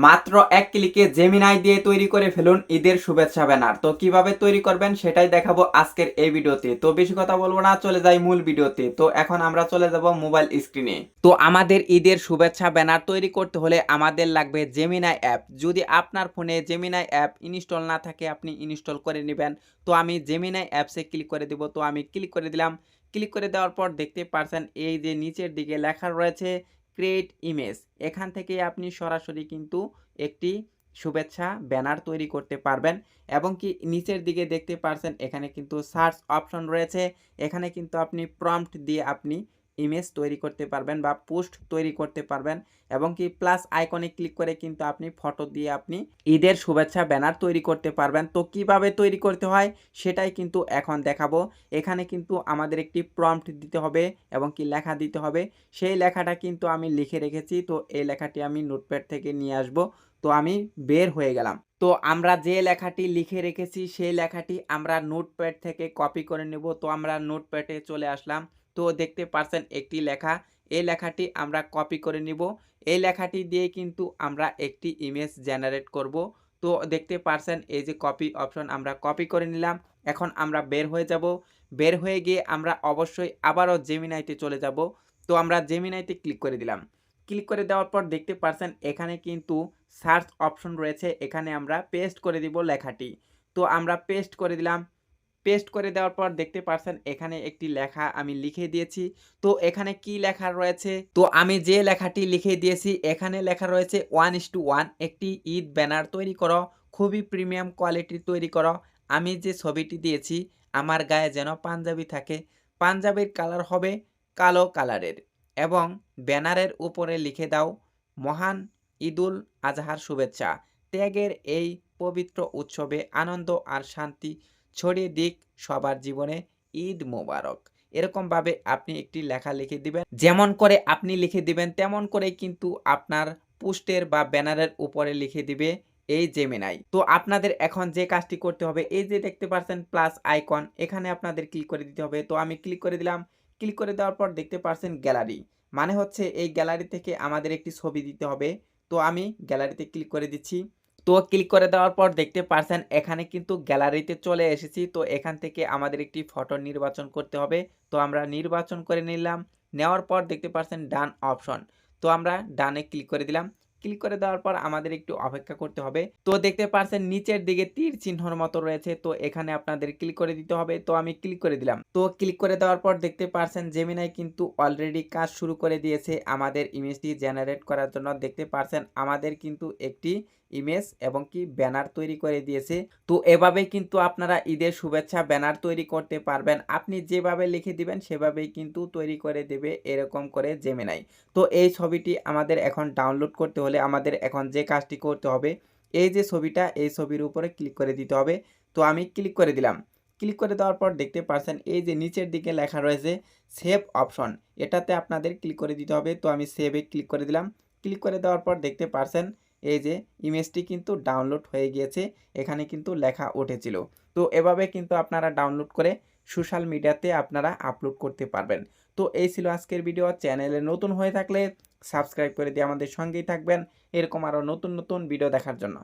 মাত্র এক ক্লিকে জেমিনাই দিয়ে তৈরি করে ফেলুন ঈদের শুভেচ্ছা ব্যানার। তো কিভাবে তৈরি করবেন সেটাই দেখাবো আজকের এই ভিডিওতে। তো বেশি কথা বলবো না, চলে যাই মূল ভিডিওতে। তো এখন আমরা চলে যাব মোবাইল স্ক্রিনে। তো আমাদের ঈদের শুভেচ্ছা ব্যানার তৈরি করতে হলে আমাদের লাগবে জেমিনাই অ্যাপ। যদি আপনার ফোনে জেমিনাই অ্যাপ ইনস্টল না থাকে আপনি ইনস্টল করে নেবেন। তো আমি জেমিনাই অ্যাপসে ক্লিক করে দিব। তো আমি ক্লিক করে দিলাম। ক্লিক করে দেওয়ার পর দেখতে পারছেন এই যে নিচের দিকে লেখা রয়েছে ক্রিয়েট ইমেজ। এখান থেকে আপনি সরাসরি কিন্তু একটি শুভেচ্ছা ব্যানার তৈরি করতে পারবেন এবং কি নিচের দিকে দেখতে পারছেন এখানে কিন্তু সার্চ অপশন রয়েছে। এখানে কিন্তু আপনি প্রম্পট দিয়ে আপনি ইমেজ তৈরি করতে পারবেন বা পোস্ট তৈরি করতে পারবেন এবং কি প্লাস আইকনে ক্লিক করে কিন্তু আপনি ফটো দিয়ে আপনি ঈদের শুভেচ্ছা ব্যানার তৈরি করতে পারবেন। তো কিভাবে তৈরি করতে হয় সেটাই কিন্তু এখন দেখাবো। এখানে কিন্তু আমাদের একটি প্রম্পট দিতে হবে এবং কি লেখা দিতে হবে। সেই লেখাটা কিন্তু আমি লিখে রেখেছি। তো এই লেখাটি আমি নোটপ্যাড থেকে নিয়ে আসব। তো আমি বের হয়ে গেলাম। তো আমরা যে লেখাটি লিখে রেখেছি সেই লেখাটি আমরা নোটপ্যাড থেকে কপি করে নেব। তো আমরা নোটপ্যাডে চলে আসলাম। তো দেখতে পারছেন একটি লেখা, এই লেখাটি আমরা কপি করে নিব। এই লেখাটি দিয়ে কিন্তু আমরা একটি ইমেজ জেনারেট করব। তো দেখতে পারছেন এই যে কপি অপশন আমরা কপি করে নিলাম। এখন আমরা বের হয়ে যাব। বের হয়ে গিয়ে আমরা অবশ্যই আবারও জেমিনাইতে চলে যাব। তো আমরা জেমিনাইতে ক্লিক করে দিলাম। ক্লিক করে দেওয়ার পর দেখতে পারছেন এখানে কিন্তু সার্চ অপশন রয়েছে। এখানে আমরা পেস্ট করে দিব লেখাটি। তো আমরা পেস্ট করে দিলাম। পেস্ট করে দেওয়ার পর দেখতে পারছেন এখানে একটি লেখা আমি লিখে দিয়েছি। তো এখানে কি লেখা রয়েছে, তো আমি যে লেখাটি লিখে দিয়েছি এখানে লেখা রয়েছে 1:1 একটি ঈদ ব্যানার তৈরি করো, খুবই প্রিমিয়াম কোয়ালিটির তৈরি করো। আমি যে ছবিটি দিয়েছি আমার গায়ে যেন পাঞ্জাবি থাকে, পাঞ্জাবির কালার হবে কালো কালারের এবং ব্যানারের উপরে লিখে দাও মহান ঈদুল আজহার শুভেচ্ছা। ত্যাগের এই পবিত্র উৎসবে আনন্দ আর শান্তি ছড়িয়ে দিক সবার জীবনে, ঈদ মোবারক। এরকমভাবে আপনি একটি লেখা লিখে দিবেন। যেমন করে আপনি লিখে দিবেন তেমন করেই কিন্তু আপনার পোস্টের বা ব্যানারের উপরে লিখে দিবে এই জেমিনাই। তো আপনাদের এখন যে কাজটি করতে হবে এই যে দেখতে পাচ্ছেন প্লাস আইকন, এখানে আপনাদের ক্লিক করে দিতে হবে। তো আমি ক্লিক করে দিলাম। ক্লিক করে দেওয়ার পর দেখতে পাচ্ছেন গ্যালারি, মানে হচ্ছে এই গ্যালারি থেকে আমাদের একটি ছবি দিতে হবে। তো আমি গ্যালারিতে ক্লিক করে দিচ্ছি। তো ক্লিক করে দেওয়ার পর দেখতে পারছেন এখানে কিন্তু গ্যালারিতে চলে এসেছি। তো এখান থেকে আমাদের একটি ফটো নির্বাচন করতে হবে। তো আমরা নির্বাচন করে নিলাম। নেওয়ার পর দেখতে পারছেন ডান অপশন। তো আমরা ডানে ক্লিক করে দিলাম। ক্লিক করে দেওয়ার পর আমাদের একটু অপেক্ষা করতে হবে। তো দেখতে পারছেন নিচের দিকে তীর চিহ্নর মতো রয়েছে। তো এখানে আপনাদের ক্লিক করে দিতে হবে। তো আমি ক্লিক করে দিলাম। তো ক্লিক করে দেওয়ার পর দেখতে পারছেন জেমিনাই কিন্তু অলরেডি কাজ শুরু করে দিয়েছে আমাদের ইমেজটি জেনারেট করার জন্য। দেখতে পারছেন আমাদের কিন্তু একটি ইমেজ এবং কি ব্যানার তৈরি করে দিয়েছে। তো এভাবেই কিন্তু আপনারা ঈদের শুভেচ্ছা ব্যানার তৈরি করতে পারবেন। আপনি যেভাবে লিখে দিবেন সেভাবেই কিন্তু তৈরি করে দেবে এরকম করে জেমিনাই। তো এই ছবিটি আমাদের এখন ডাউনলোড করতে হলে আমাদের এখন যে কাজটি করতে হবে এই যে ছবিটা, এই ছবির উপরে ক্লিক করে দিতে হবে। তো আমি ক্লিক করে দিলাম। ক্লিক করে দেওয়ার পর দেখতে পাচ্ছেন এই যে নিচের দিকে লেখা রয়েছে সেভ অপশন, এটাতে আপনাদের ক্লিক করে দিতে হবে। তো আমি সেভে ক্লিক করে দিলাম। ক্লিক করে দেওয়ার পর দেখতে পাচ্ছেন এই যে ইমেজটি কিন্তু ডাউনলোড হয়ে গিয়েছে, এখানে কিন্তু লেখা উঠেছিল। তো এভাবে কিন্তু আপনারা ডাউনলোড করে সোশ্যাল মিডিয়াতে আপনারা আপলোড করতে পারবেন। তো এই ছিল আজকের ভিডিও। চ্যানেলে নতুন হয়ে থাকলে সাবস্ক্রাইব করে দিয়ে আমাদের সঙ্গেই থাকবেন এরকম আরও নতুন নতুন ভিডিও দেখার জন্য।